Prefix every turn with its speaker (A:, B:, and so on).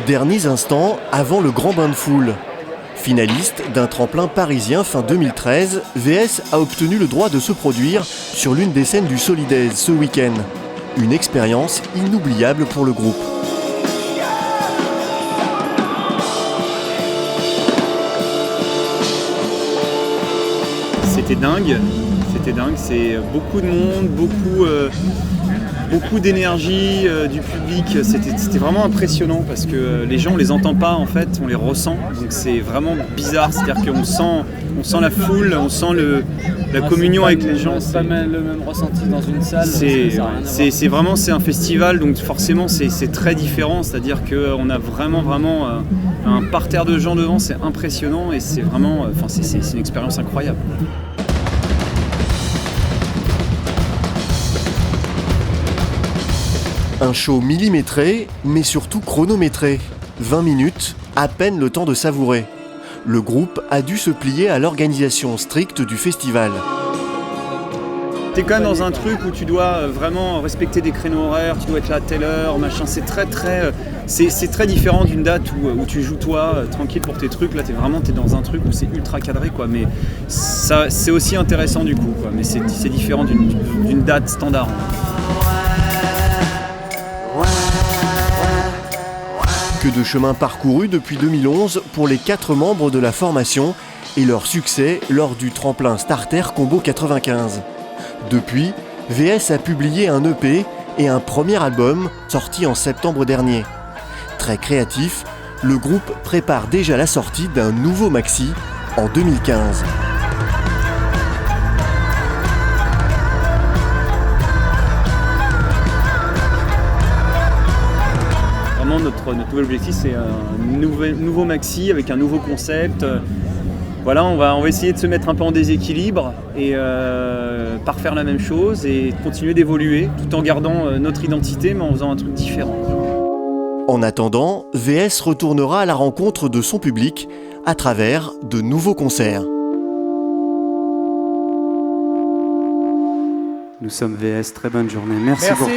A: Derniers instants avant le grand bain de foule. Finaliste d'un tremplin parisien fin 2013, VS a obtenu le droit de se produire sur l'une des scènes du Solidaise ce week-end. Une expérience inoubliable pour le groupe.
B: C'était dingue, c'est beaucoup de monde, beaucoup d'énergie du public, c'était vraiment impressionnant parce que les gens on les entend pas en fait, on les ressent, donc c'est vraiment bizarre, c'est-à-dire qu'on sent la foule, on sent la communion avec les gens.
C: C'est pas le même ressenti dans une salle.
B: C'est un festival, donc forcément c'est très différent, c'est-à-dire qu'on a vraiment un parterre de gens devant, c'est impressionnant et c'est vraiment, c'est une expérience incroyable.
A: Un show millimétré, mais surtout chronométré. 20 minutes, à peine le temps de savourer. Le groupe a dû se plier à l'organisation stricte du festival.
B: T'es quand même dans un truc où tu dois vraiment respecter des créneaux horaires, tu dois être là à telle heure, machin. C'est très différent d'une date où tu joues toi, tranquille pour tes trucs. Là, t'es dans un truc où c'est ultra cadré, quoi. Mais ça, c'est aussi intéressant du coup, quoi. Mais c'est différent d'une date standard.
A: Que de chemin parcouru depuis 2011 pour les 4 membres de la formation et leur succès lors du tremplin Starter Combo 95. Depuis, VS a publié un EP et un premier album sorti en septembre dernier. Très créatif, le groupe prépare déjà la sortie d'un nouveau maxi en 2015.
B: Notre nouvel objectif, c'est un nouveau maxi avec un nouveau concept. Voilà, on va essayer de se mettre un peu en déséquilibre et parfaire la même chose et continuer d'évoluer tout en gardant notre identité mais en faisant un truc différent.
A: En attendant, VS retournera à la rencontre de son public à travers de nouveaux concerts.
D: Nous sommes VS, très bonne journée. Merci pour tout.